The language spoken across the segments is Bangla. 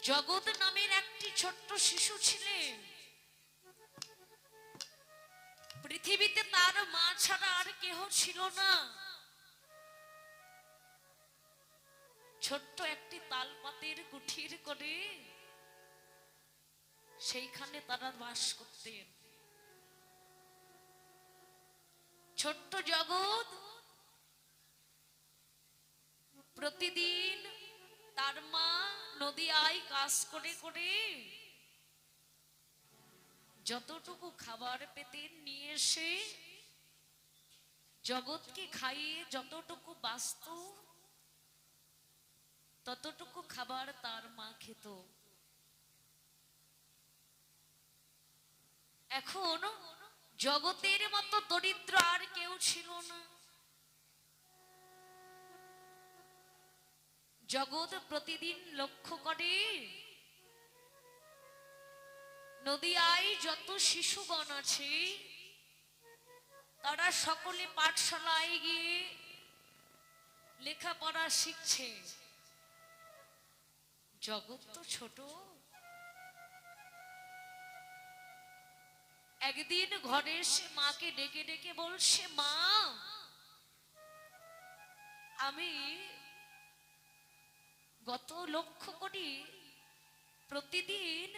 জগৎ নামের একটি ছোট্ট শিশু ছিলেন। পৃথিবীতে তার মা ছাড়া আর কেহ ছিল না। ছোট্ট একটি তালপাতের কুঠির করে সেইখানে তারা বাস করতেন। ছোট্ট জগৎ প্রতিদিন তার মা নদী আয় কাজ করে করে যতটুকু খাবার পেতেন নিয়ে এসে জগৎকে খাইয়ে যতটুকু বাঁচত ততটুকু খাবার তার মা খেত। এখন জগতের মতো দরিদ্র আর কেউ ছিল না। জগৎ প্রতিদিন লক্ষ্য করে নদিয়ায় যত শিশুগণ আছে তারা সকলে পাঠশালায় গিয়ে লেখাপড়া শিখছে। জগৎ তো ছোট। একদিন ঘরে এসে মাকে ডেকে ডেকে বলছে, মা আমি গত লক্ষ্য করি প্রতিদিন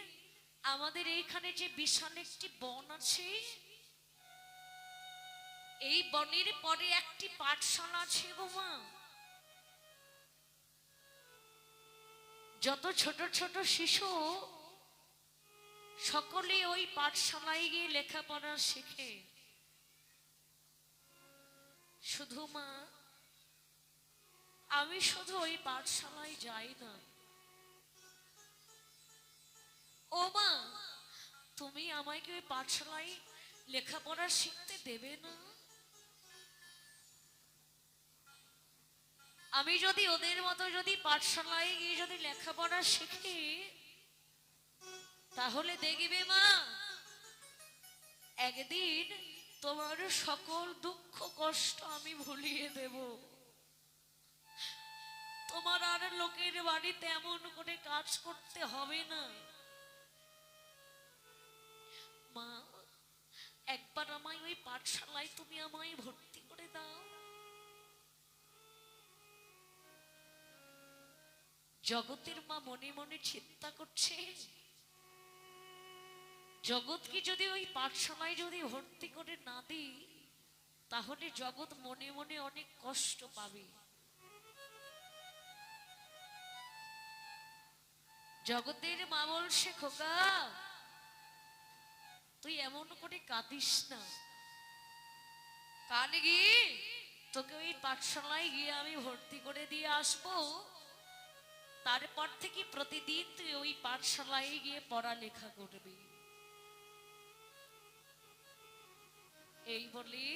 আমাদের এইখানে যে বিশাল একটি বন আছে, এই বনের পরে একটি পাঠশালা আছে গো মা। যত ছোট ছোট শিশু সকলে ওই পাঠশালায় গিয়ে লেখাপড়া শেখে। শুধু মা আমি শুধু ওই পাঠশালায় যাই না। ও মা তুমি আমাকে ওই পাঠশালায় লেখাপড়া শিখতে দেবে না? আমি যদি ওদের মতো যদি পাঠশালায় গিয়ে যদি লেখাপড়া শিখি তাহলে দেখবে মা একদিন তোমার সকল দুঃখ কষ্ট আমি ভুলিয়ে দেব। তোমার আর লোকের বাড়িতে এমন করে কাজ করতে হবে না। মা একবার আমায় ওই পাঠশালায় তুমি আমায় ভর্তি করে দাও। জগতের মা মনে মনে চিন্তা করছে, জগৎকে যদি ওই পাঠশালায় যদি ভর্তি করে না দিই তাহলে জগৎ মনে মনে অনেক কষ্ট পাবে। জগতের মা বলছে, খোকা তুই এমন করে কাঁদিস না। কানে গিয়ে তোকে ওই পাঠশালায় গিয়ে আমি ভর্তি করে দিয়ে আসবো। তারপর থেকে প্রতিদিন তুই ওই পাঠশালায় গিয়ে পড়ালেখা করবি। এই বলে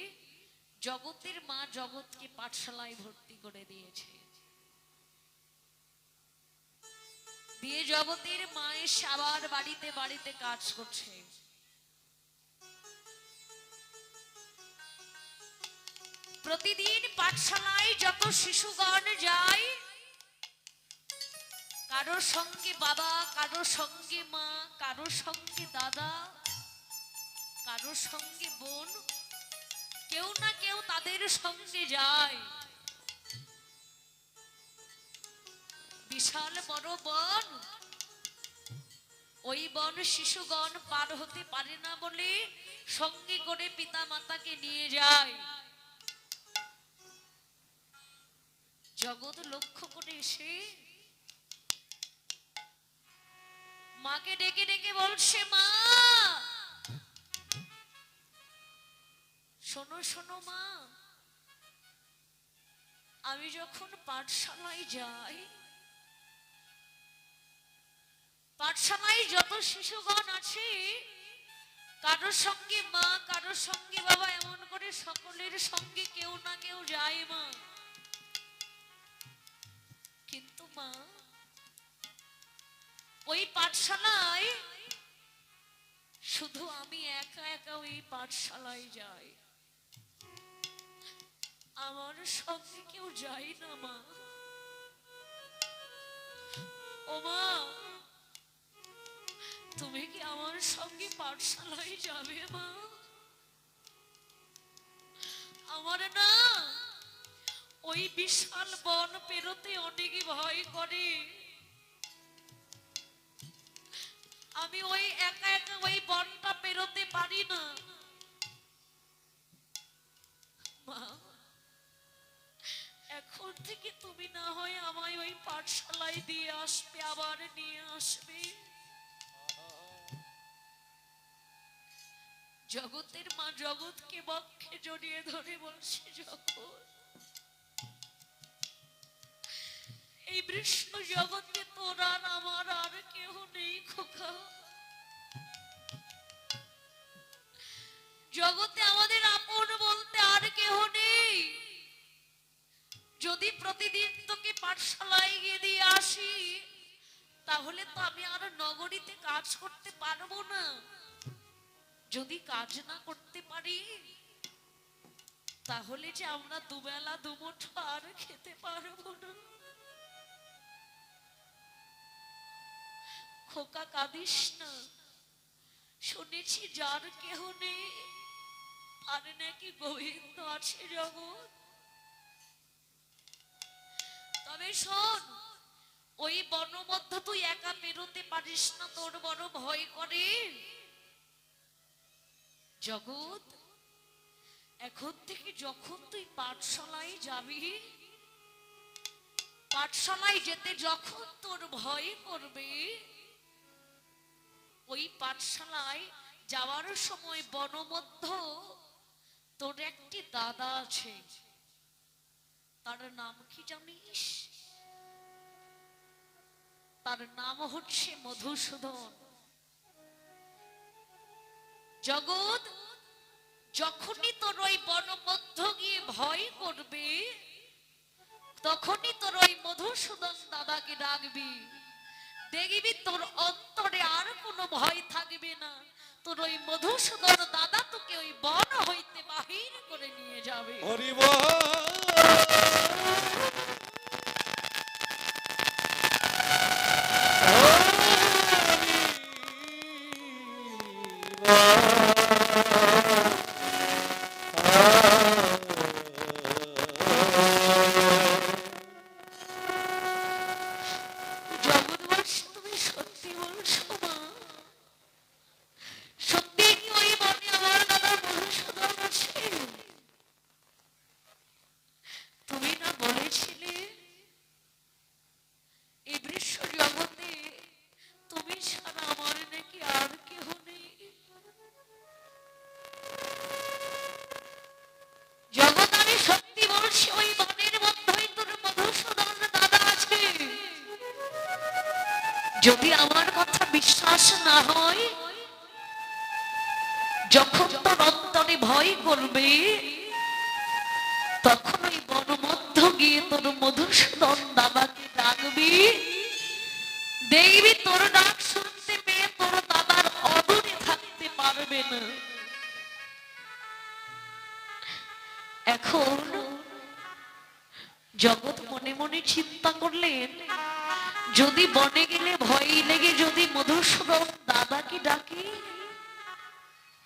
জগতের মা জগৎকে পাঠশালায় ভর্তি করে দিয়েছে। দিয়ে জগতের মা এসে আবার বাড়িতে বাড়িতে কাজ করছে। প্রতিদিন পাঠশালায় যত শিশুগণ যায় কারোর সঙ্গে বাবা, কারোর সঙ্গে মা, কারোর সঙ্গে দাদা, কারোর সঙ্গে বোন, কেউ না কেউ তাদের সঙ্গে যায়। বিশাল বড় বন, ওই বন শিশুগণ পার হতে পারে না বলে সঙ্গে করে পিতা মাতাকে নিয়ে যায়। জগৎ লক্ষ্য করে এসে মাকে ডেকে ডেকে বলছে, মা শোনো শোনো মা, আমি যখন পাঠশালায় যাই পাঠশালায় যত শিশুগণ আছে কারোর সঙ্গে মা, কারোর সঙ্গে বাবা, এমন করে সকলের সঙ্গে কেউ না কেউ যায় মা। কিন্তু মা ওই পাঠশালায় শুধু আমি একা একা ওই পাঠশালায় যাই, আমার সঙ্গে কেউ যায় না মা। ও মা আমার সঙ্গে পাঠশালায় যাবে মা? আমার না ওই বিশাল বন পেরোতে অনেকে ভয় করে। আমি ওই একা একা ওই বনটা পেরোতে পারি না মা। এখন থেকে তুমি না হয় আমায় ওই পাঠশালায় দিয়ে আসবে, আবার নিয়ে আসবে। জগতের মা জগৎকে বক্ষে জড়িয়ে ধরে বলছে, জগৎ, এই বিষ্ণু জগতে তোর আর আমার আর কেউ নেই খোকা। জগতে আমাদের আপন বলতে আর কেউ নেই। যদি প্রতিদিন তোকে পাঠশালায় গিয়ে দিয়ে আসি, তাহলে তো আমি আর নগরীতে কাজ করতে পারবো না। যদি কাজ না করতে পারি, তাহলে যে আমরা দুবেলা দুমুঠো আর খেতে পারবো না। খোকা কাঁদিস না, শুনেছি যার কেহ নেই আর নাকি গোবিন্দ আছে জগৎ। তবে শোন, ওই বনমধ্য তুই একা পেরোতে পারিস না, তোর বড় ভয় করে। জগৎ, এখন থেকে যখন তুই পাঠশালায় যাবি, পাঠশালায় যেতে যখন তোর ভয় করবে, ওই পাঠশালায় যাওয়ার সময় বনমধ্য তোর একটি দাদা আছে, তার নাম কি জানিস? তার নাম হচ্ছে মধুসূদন। জগৎ, যখনই তোর ওই বনমধ্য গিয়ে ভয় করবে, তখনই তোর ওই মধুসূদন দাদাকে ডাকবি। দেখবি তোর অন্তরে আর কোনো ভয় থাকবে না। তোর ওই মধুসূদন দাদা তোকে ওই বন হইতে বাহির করে নিয়ে যাবে। হরি বল। যদি আমার কথা বিশ্বাস না হয়, যখন তোর অন্তরে ভয় করবে, তখন ওই বনমধ্য গিয়ে তোর মধুসূদন দাদাকে ডাকবি। দেখবি তোর ডাক শুনতে পেয়ে তোর দাদার অদূরে থাকতে পারবে না। এখন জগৎ মনে মনে চিন্তা করলেন, যদি বনে গেলে ভয় লেগে যদি মধুসূদন দাদাকে ডাকি,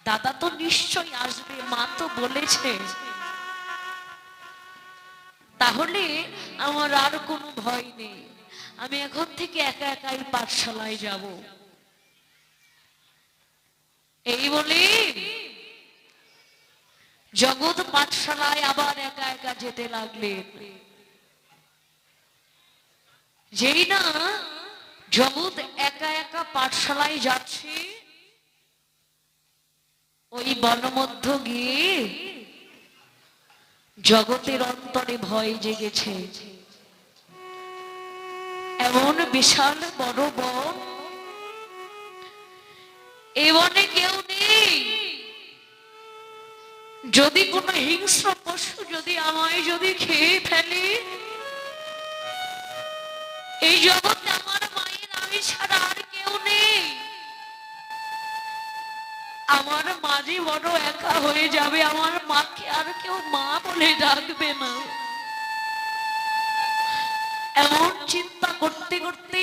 দাদা তো নিশ্চয় আসবে, মা তো বলেছে, তাহলে আমার আর কোনো ভয় নেই। আমি এখন থেকে একা একাই পাঠশালায় যাব। এই বলে জগৎ পাঠশালায় আবার একা একা যেতে লাগলেন। যেই না জগৎ একা একা পাঠশালায় যাচ্ছে, ওই বনমধ্য গিয়ে জগতের অন্তরে ভয় জেগেছে। এমন বিশাল বড় বন, এ বনে কেউ নেই। যদি কোনো হিংস্র পশু যদি আমায় যদি খেয়ে ফেলে, এই জগতে আমার মায়ের আমি ছাড়া আর কেউ নেই। আমার মাঝে বড় একা হয়ে যাবে, আমার মাকে আর কেউ মা বলে ডাকবে না। এমন চিন্তা করতে করতে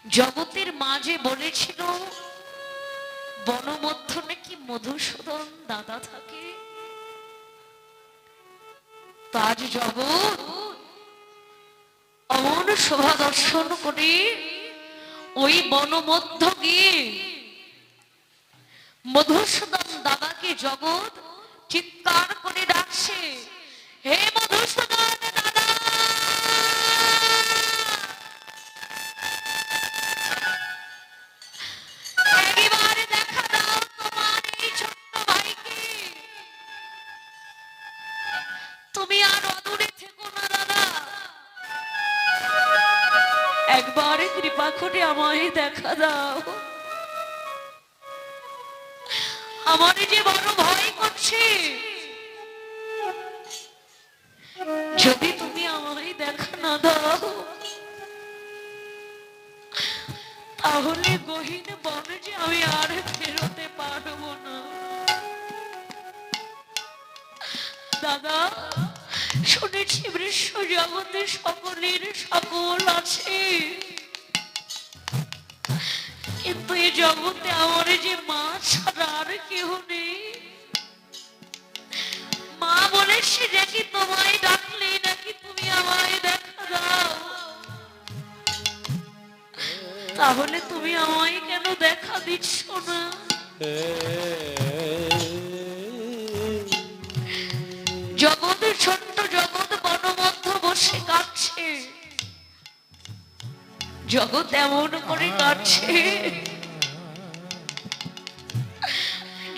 জগতের মাঝে বলেছিল বনমধ্য নাকি মধুসূদন দাদা থাকে। তাজ জগৎ অমন শোভা দর্শন করে ওই বনমধ্য গিয়ে মধুসূদন দাদাকে জগৎ চিৎকার করে ডাকছে, হে মধুসূদন দাদা, একবার দেখা দাও তোমার এই ছোট্ট ভাইকে। তুমি আর অদূরে থেকো না দাদা, একবার কৃপা করে আমায় দেখা দাও। আমার যে বড় ভয় করছে, যদি তুমি আমায় দেখা না দাও তাহলে গহীন বনে যে আমি আর ফেরোতে পারবো না। দাদা, শুনেছি বিশ্ব জগতে সকলের সকল আছে, কিন্তু এই জগতে আমার যে মা ছাড়া আর কেউ নেই। মা বলেছে নাকি তোমায় ডাকলে নাকি তুমি আমায় দেখা দাও, তাহলে তুমি আমায় কেন দেখা দিচ্ছ না? জগৎ, ছোট্ট জগৎ বনমধ্য বসে কাঁদছে। জগৎ এমন করে কাঁদছে,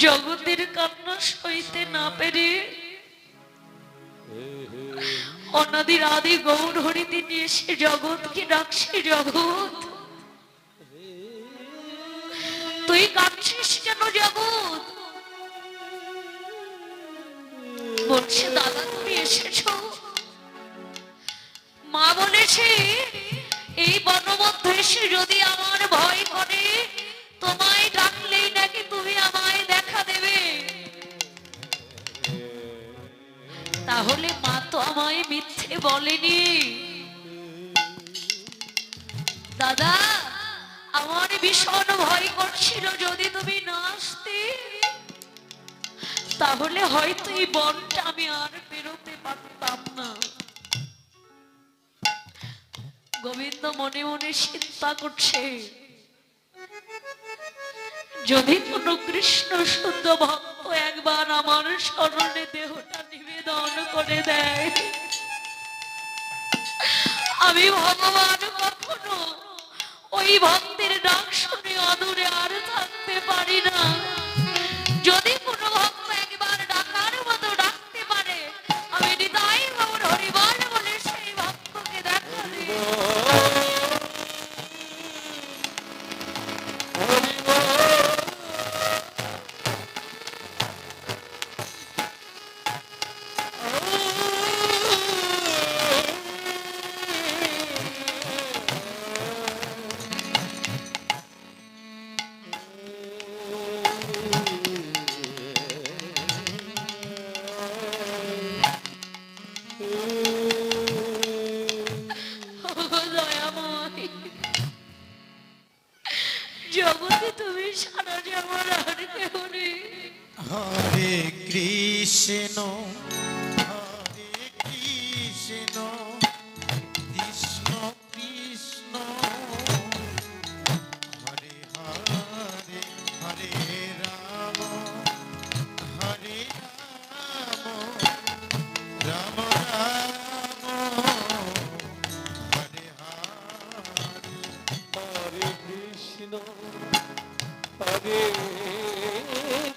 জগতের কান্না সইতে না পেরে অনাদির আদি গৌর হরি তিনি এসে জগৎকে ডাকছে, জগৎ তুই কাঁদছিস কেন? জগৎ বলছে, দাদা তুমি এসেছ। মা বলেছে এই বনমধ্য এসে যদি আমার ভয় করে তোমায় ডাকলেই নাকি তুমি আমায় দেখা দেবে। তাহলে মা তো আমায় মিথ্যে বলেনি। দাদা, আমার ভীষণ ভয় করছিল যদি তুমি না আসতে, তাহলে হয়তো এই বনটা আমি আর বেরোতে পারতাম না। গোবিন্দ মনে মনে চিন্তা করছে, যদি কোন কৃষ্ণ শুদ্ধ ভক্ত একবার আমার স্মরণে দেহটা নিবেদন করে দেয়, আমি ভগবান কখনো ওই ভক্তের ডাক শুনে অদূরে আর থাকতে পারি না। যদি কোনো ভক্ত একবার ডাকার মতো ডাকতে পারে, আমি হৃদয় গৌর হরিবল বলে সেই ভক্তকে দেখা দিই। জগতে তুমি সারা যে আমার আর কেউ নেই। হরে কৃষ্ণ হরে কৃষ্ণ কৃষ্ণ কৃষ্ণ হরে হরে হরে রাম হরে রাম রাম রাম হরে হরে হরে কৃষ্ণ হরে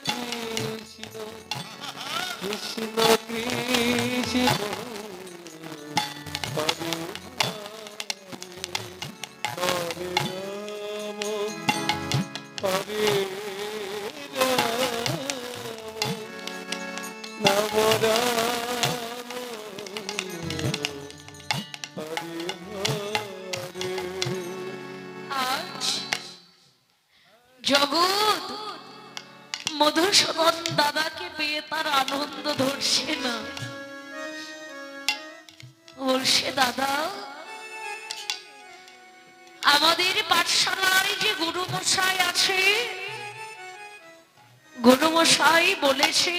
কৃষ্ণ কৃষ্ণ কৃষ্ণ হরে হরে রাম হরে রাম রাম রাম হরে হরে। আজ জগৎ মধুসূদন দাদাকে পেয়ে তার আনন্দ ধরছে না। বলছে, দাদা আমাদের পাঠশালায় যে গুরুমশাই আছে, গুরুমশাই বলেছে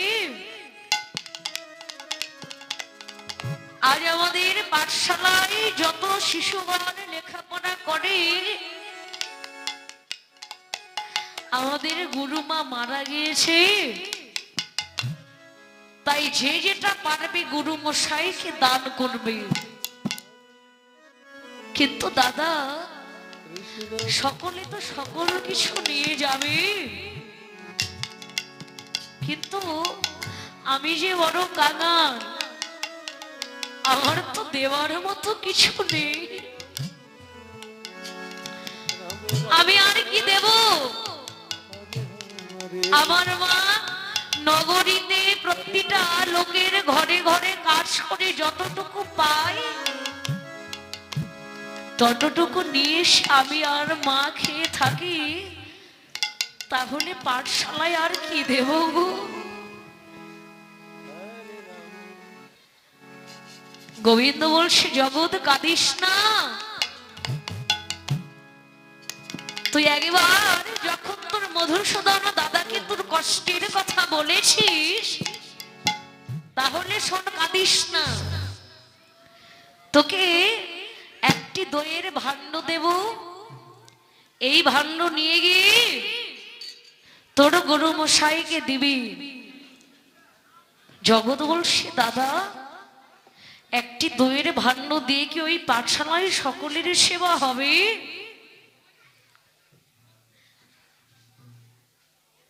আজ আমাদের পাঠশালায় যত শিশুগণ লেখাপড়া করে, আমাদের গুরুমা মারা গিয়েছে, তাই যে যেটা পারবে গুরুমশাইকে দান করবে। কিন্তু দাদা, সকলে তো সকল কিছু নিয়ে যাবে, কিন্তু আমি যে বড় কাঙাল, আমার তো দেওয়ার মতো কিছু নেই। আমি আর কি দেব? আমার মা নগরীতে প্রতিটা লোকের ঘরে ঘরে কাজ করে যতটুকু পায়, ততটুকু নিয়ে আমি আর মা খেয়ে থাকি। তাহলে পাঠশালায় আর কি দেব গো? গোবিন্দ বলছে, জগৎ কাঁদিস না। তুই একবার যখন তোর মধুসূদন দাদাকে তোর কষ্টের কথা বলেছিস, তাহলে শোন, কাঁদিস না। তোকে একটি দইয়ের ভাণ্ড দেব, এই ভাণ্ড নিয়ে গিয়ে তোর গুরু মশাইকে দিবি। জগৎ বলছে, দাদা একটি দইয়ের ভাণ্ড দিয়ে কি ওই পাঠশালায় সকলের সেবা হবে?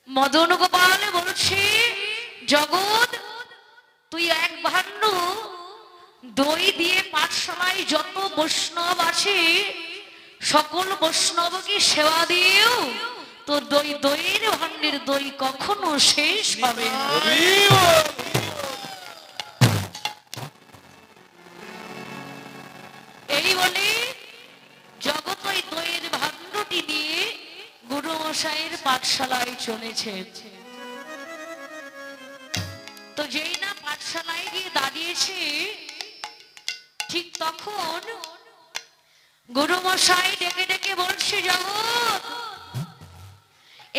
মদন গোপাল বলছে, জগৎ তুই এক ভাণ্ড দই দিয়ে পাঠশালায় যত বৈষ্ণব আছে সকল বৈষ্ণবকে সেবা দিও, তো দইয়ের ভাণ্ডের দই কখনো শেষ হবে না। এই বলে জগৎ ওই দইয়ের ভাণ্ডটি নিয়ে গুরু মশাইয়ের পাঠশালায় চলেছে। তো যেই না পাঠশালায় গিয়ে দাঁড়িয়েছে, ঠিক তখন গুরু মশাই ডেকে ডেকে বলছে, জগৎ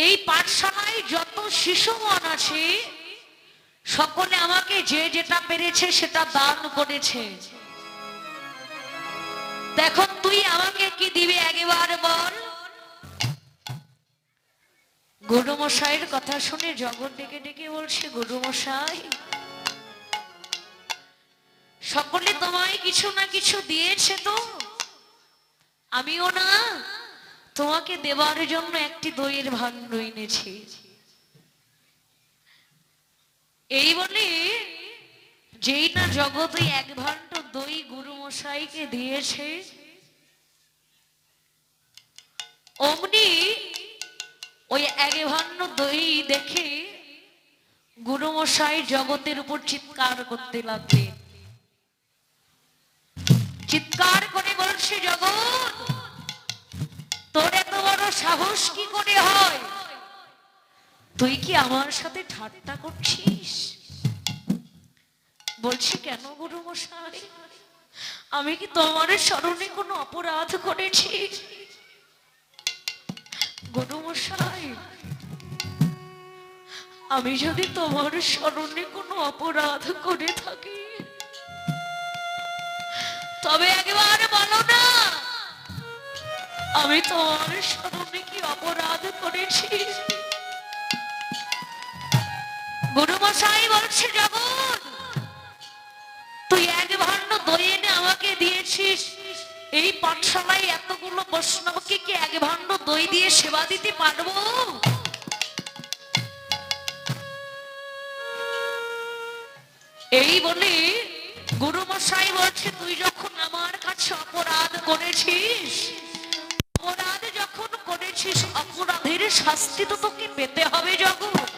এই পাঠশালায় যত শিশুগণ আছে সকলে আমাকে যে যেটা পেরেছে সেটা দান করেছে। দেখো তুই আমাকে কি দিবি একবার বল। গুরু মশাইয়ের কথা শুনে জগৎ ডেকে ডেকে বলছে, গুরু মশাই সকলে তোমায় কিছু না কিছু দিয়েছে, তো আমিও না তোমাকে দেবার জন্য একটি দইয়ের ভাণ্ড এনেছি। এই বলে যেই না জগৎ ওই এক ভাণ্ড দই গুরু মশাইকে দিয়েছে, অমনি ওই এক ভাণ্ড দই দেখে গুরু মশাই জগতের উপর চিৎকার করতে লাগলেন। চিৎকার করে বলছে, জগৎ তোর এত বড় সাহস কি করে হয়? তুই কি আমার সাথে ঠাট্টা করছিস? বলছি, কেন গুরু মশাই, আমি কি তোমার স্মরণে কোনো অপরাধ করেছি? গুরু মশাই, আমি যদি তোমার স্মরণে কোনো অপরাধ করে থাকি তবে একবার বলো না, আমি তোমার স্মরণে কি অপরাধ করেছি? গুরু মশাই বলছে, জগৎ তুই এক ভাণ্ড দই এনে আমাকে দিয়েছিস, এই পাঠশালায় এতগুলো বৈষ্ণবকে কি এক ভাণ্ড দই দিয়ে সেবা দিতে পারবো? এই বলে গুরু মশাই বলছে, তুই যখন আমার কাছে অপরাধ করেছিস, অপরাধ যখন করেছিস অপরাধের শাস্তি তো তোকে পেতে হবে। জগৎ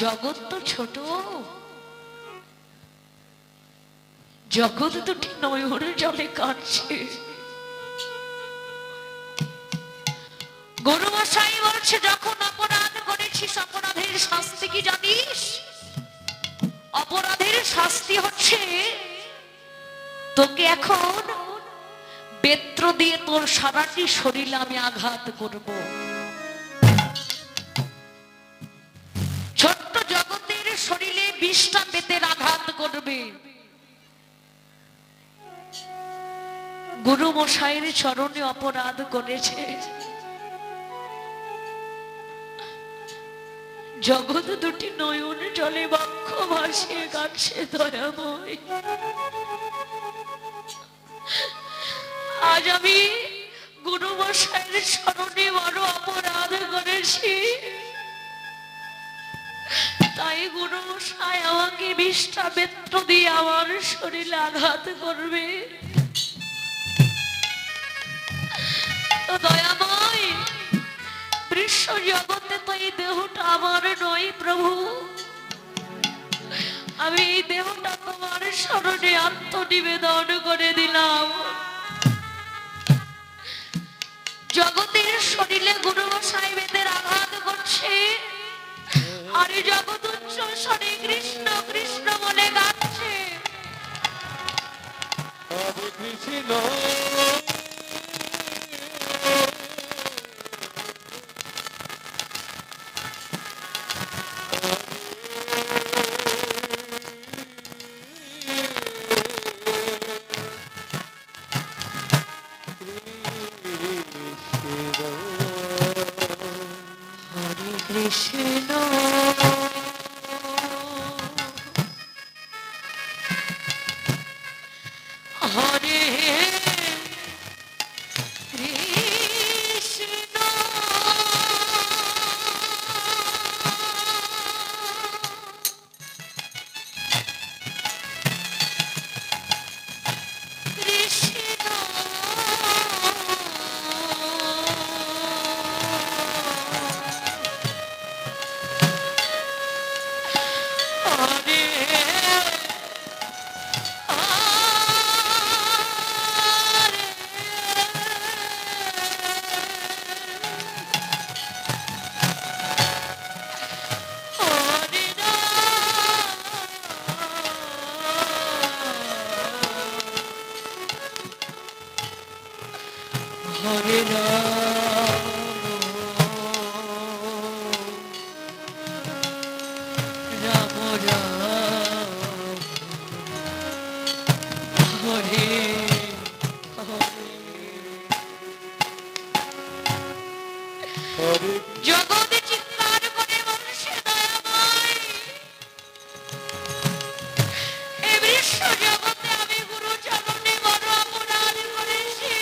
জগৎ তো ছোট, জগৎ দুটি নয়নের জলে কাঁদছে। গুরু মশাই বলছে, যখন অপরাধ করেছিস অপরাধের শাস্তি কি জানিস? অপরাধের শাস্তি হচ্ছে তোকে এখন বেত্র দিয়ে তোর সারাটি শরীরে আমি আঘাত করব। ছোট্ট জগতের শরীরে 20টা বেতের আঘাত করবে। গুরু মশাইয়ের চরণে অপরাধ করেছে। জগৎ দুটি নয়ন জলে বক্ষ ভাসিয়ে কাটছে দয়াময়। আজ আমি গুরু মশাইয়ের চরণে বড় অপরাধ করেছি, তাই গুরু মশাই আমাকে 20টা বেত্র দিয়ে আমার শরীরে আঘাত করবে। তো দয়াময়, বিশ্ব জগতে তো এই দেহটা আমার নয় প্রভু, আমি এই দেহটা তোমার শরণে আত্মনিবেদন করে দিলাম। জগতের শরীরে গুরু মশাই বেদের আঘাত করছে, আর জগৎ উচ্চ স্বরে কৃষ্ণ কৃষ্ণ বলে গাচ্ছে। হরে কৃষ্ণ হরে কৃষ্ণ হরে কৃষ্ণ কৃষ্ণ হরে হরে রাম রাম রাম হরে হরে জগতে চিৎকার করে বলছে দয়াময়, এই বিশ্ব জগতে আমি গুরু চরণে বড় অপরাধ করেছি,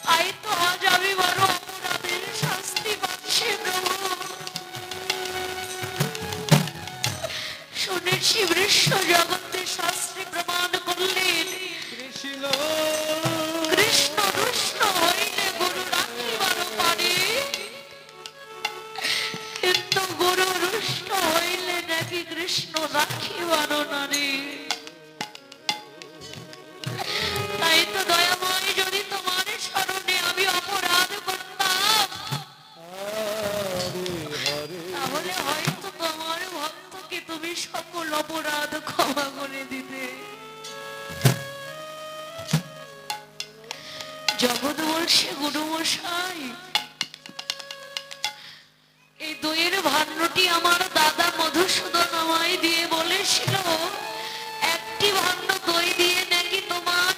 তাই তো আজ আমি বড় অপরাধের শাস্তি পাচ্ছি প্রভু। শুনেছি বিশ্ব জগতে শাস্ত্রে প্রমাণ করলেন, কৃষ্ণ কৃষ্ণ রুষ্ট হইলে গুরু রাখিবার পারে, কিন্তু গুরু রুষ্ট হইলে নাকি কৃষ্ণ রাখিবার নারে। তাই তো দয়াময়, যদি তোমার স্মরণে আমি অপরাধ করতাম, তাহলে হয়তো তোমার ভক্তকে তুমি সকল অপরাধ ক্ষমা করে দিতে। জগৎ বলছে গুরু মশাই, এই দইয়ের ভাণ্ডটি আমার দাদা মধুসূদন আমায় দিয়ে বলেছিল, একটি ভাণ্ড দই দিয়ে নাকি তোমার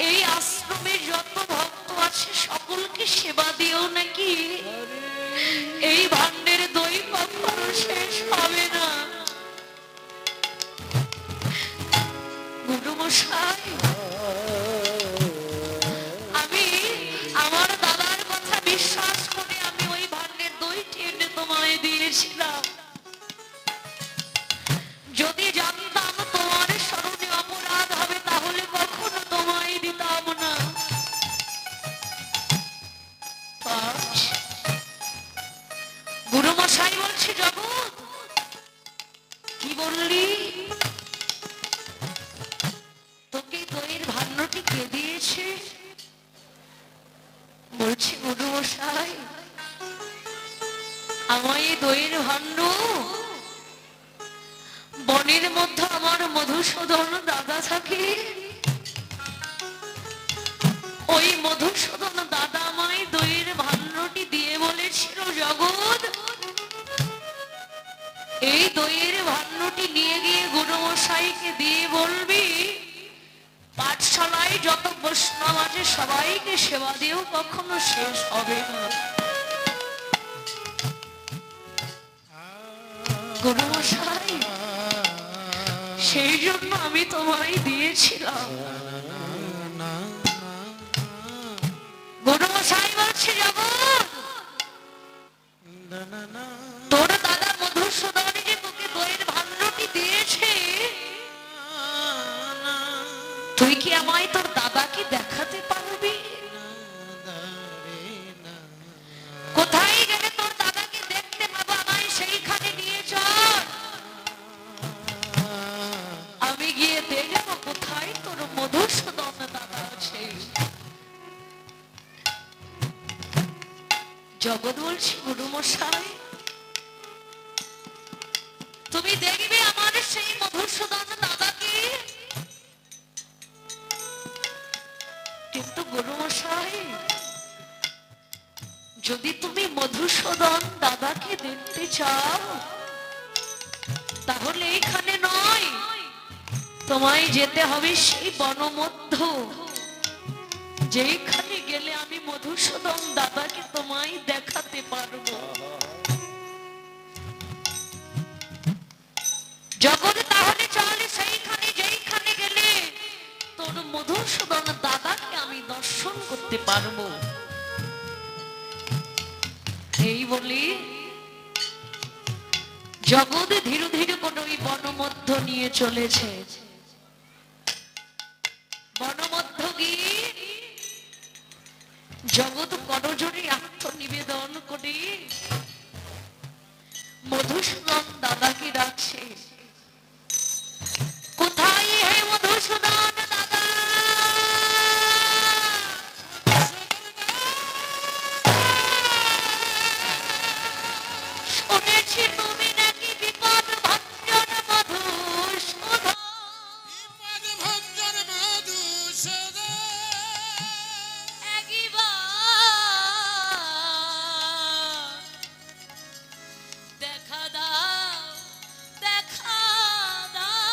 এই আশ্রমে যত ভক্ত আছে সকলকে সেবা দিও নাকি এই ভাণ্ডের দই কখনো শেষ হবে না। গুরু মশাই, আমি আমার দাদার কথা বিশ্বাস করে আমি ওই ভাণ্ডের দইটি এনে তোমায় দিয়েছিলাম। যদি জানতাম তোমার স্মরণে অপরাধ হবে তাহলে কখনো তোমায় দিতাম না। আজ গুরু মশাই বলছে, জগৎ কি বললি, তোকে দইয়ের ভাণ্ডটি কে দিয়েছে? বলছি গুরু মশাই, আমায় এই দইয়ের ভাণ্ড বনের মধ্যে আমার মধুসূদন দাদা থাকে, ওই মধুসূদন দাদা আমায় দইয়ের ভাণ্ডটি দিয়ে বলেছিল, জগৎ এই দইয়ের ভাণ্ডটি নিয়ে গিয়ে গুরুমশাইকে দিয়ে বলবি, পাঠশালায় যত বৈষ্ণব আছে সবাইকে সেবা দিয়েও কখনো শেষ হবে না। গুরুমশাই, সেই জন্য আমি তোমায় দিয়েছিলাম। গুরুমশাই বলছে, জগৎ তোর দাদা মধুসূদন যে তোকে দইয়ের ভাণ্ডটি দিয়েছে, তুই কি আমায় তোর দাদাকে দেখাতে পারবি? কোথায় গেলে তোর দাদাকে দেখতে পাবো, আমায় সেইখানে নিয়ে চল। আমি গিয়ে দেখবো কোথায় তোর মধুসূদন দাদা আছে। জগৎ বলছি, গুরুমশাই তুমি দেখবে আমার সেই মধুসূদন দাদাকে। কিন্তু গুরুমশাই, যদি তুমি মধুসূদন দাদাকে দেখতে চাও, তাহলে এখানে নয়, তোমায় যেতে হবে সেই বনমধ্য, যেখানে গেলে আমি মধুসূদন দাদাকে তোমায় দেখাতে পারবো। জগৎ তাহলে চল সেইখানে, যেইখানে গেলে তোর মধুসূদন দাদাকে আমি দর্শন করতে পারবো। এই বলি জগৎ ধীরে ধীরে করে ওই বনমধ্য নিয়ে চলেছে। বনমধ্য গিয়ে জগৎ করজোড়ে আত্মনিবেদন করে মধুসূদন দাদাকে ডাকছে, কোথায় হে মধুসূদন দাদা? শুনেছি তুমি নাকি বিপদ ভঞ্জন মধুসূদন। একবার দেখা দাও, দেখা দাও।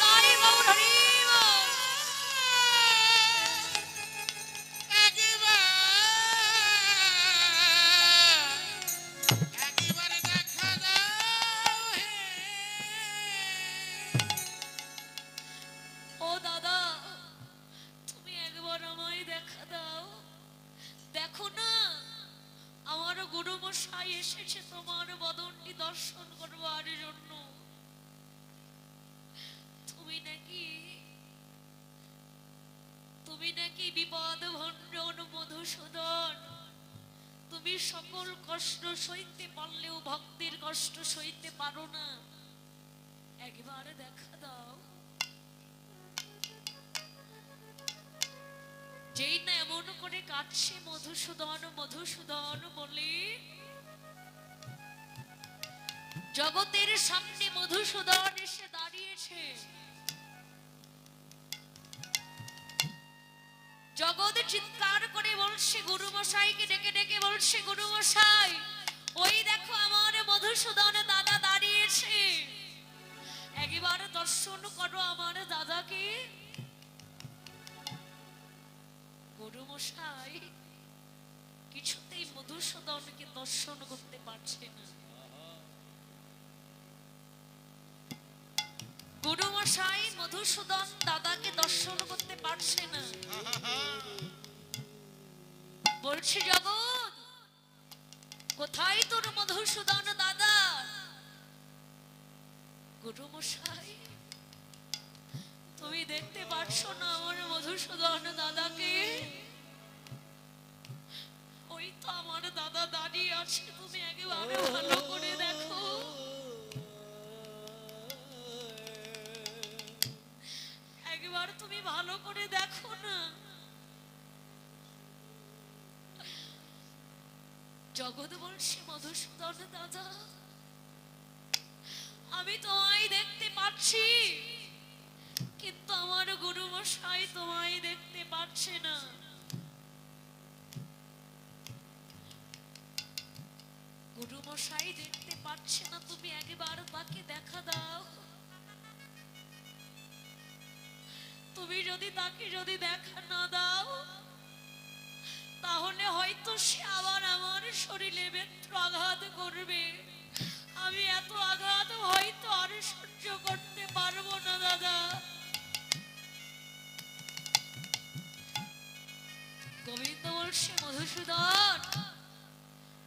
তাই বাবু হরিব। ও দাদা, তুমি একবার আমায় দেখা দাও। দেখো না, আমার গুরুমশাই এসেছে তোমার বদনটি দর্শন করবার জন্য। তুমি নাকি বিপদ ভঞ্জন মধুসূদন। তুমি সকল কষ্ট সইতে পারলেও ভক্তের কষ্ট সইতে পারো না। একবার দেখা দাও। যেই না এমন করে কাটছে মধুসূদন মধুসূদন বলে, জগতের সামনে মধুসূদন এসে দাঁড়িয়েছে। জগৎ চিৎকার করে বলছে, গুরুমশাইকে ডেকে ডেকে বলছে, গুরুমশাই ওই দেখো আমার মধুসূদন দাদা দাঁড়িয়েছে, একবার দর্শন করো আমার দাদাকে। গুরুমশাই কিছুতেই মধুসূদনকে দর্শন করতে পারছে না। গুরুমশাই মধুসূদন দাদাকে দর্শন করতে পারছে না। বলছে, জগৎ কোথায় তোর মধুসূদন দাদা? গুরুমশাই তুমি দেখতে পারছো না আমার মধুসূদন দাদাকে? ওই তো আমার দাদা দাঁড়িয়ে আছে, তুমি একেবারে ভালো করে দেখো। একবার তুমি ভালো করে দেখো না। জগৎ বলছে, মধুসূদন দাদা আমি তোমায় দেখতে পাচ্ছি, কিন্তু আমার গুরু মশাই তোমায় দেখতে পাচ্ছে না। গুরু মশাই দেখতে পাচ্ছে না, তুমি একবার তাকে দেখা দাও। তুমি যদি তাকে দেখা না দাও, তাহলে হয়তো সে আবার আমার শরীরে বেত্র আঘাত করবে। আমি এত আঘাত হয়তো আর সহ্য করতে পারবো না দাদা। গোবিন্দ বলছে, মধুসূদন,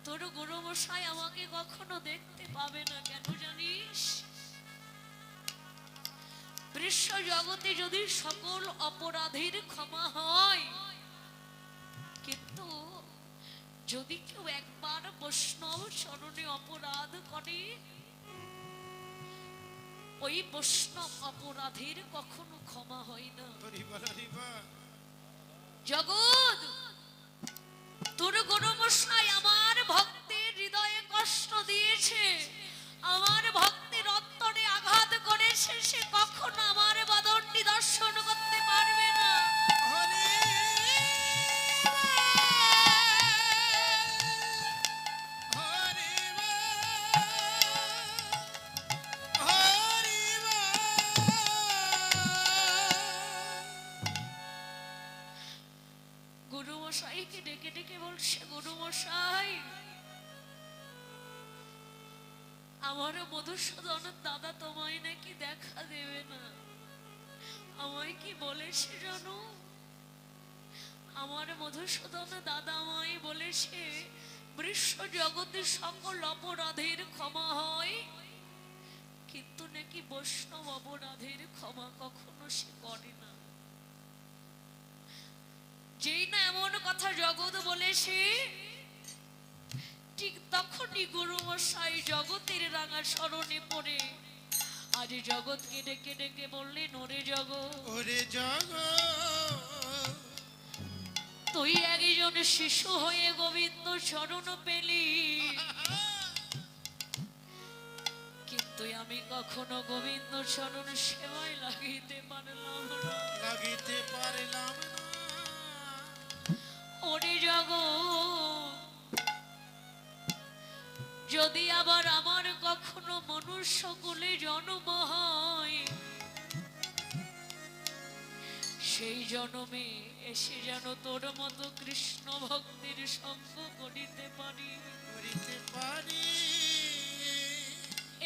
তোর গুরু মশাই আমাকে কখনো দেখতে পাবে না, কেন জানিস? বিশ্ব জগতে যদি সকল অপরাধীর ক্ষমা হয়, কিন্তু যদি কেউ একবার বৈষ্ণব চরণে অপরাধ করে, ওই বৈষ্ণব অপরাধীর কখনো ক্ষমা হয় না। জগৎ, তোর গুরু মশাই আমার ভক্তের হৃদয়ে কষ্ট দিয়েছে, আমার ভক্তের অন্তরে আঘাত করেছে, সে কখনো আমার বদন নিদর্শন করতে পারবে না। গুরু মশাইকে ডেকে ডেকে বলছে, গুরু মশাই, আমার মধুসূদন দাদা তোমায় নাকি দেখা দেবে না। আমায় কি বলেছে জানো? আমার মধুসূদন দাদা আমায় বলেছে, বিশ্ব জগতে সকল অপরাধের ক্ষমা হয়, কিন্তু নাকি বৈষ্ণব অপরাধের ক্ষমা কখনো সে করে না। যেই না এমন কথা জগৎ বলেছে, ঠিক তখনই গুরু মশাই জগতের রাঙা স্মরণে পড়ে আজ জগৎকে ডেকে ডেকে বললেন, ওরে জগৎ, ওরে জগৎ, তুই একজন শিশু হয়ে গোবিন্দ চরণ পেলি, কিন্তু আমি কখনো গোবিন্দ চরণ সেবায় লাগিতে পারলাম না। লাগিতে পারলাম না। ওরে জগৎ, যদি আবার আমার কখনো মনুষ্য কুলে জন্ম হয়, সেই জন্মে এসে যেন তোর মতো কৃষ্ণ ভক্তির সঙ্গ করিতে পারি। করিতে পারি।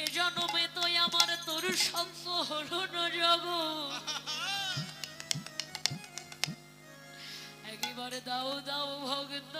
এ জন্মে তো আমার তোর সঙ্গ হলো না জগৎ। একবার দাও দাও ভগত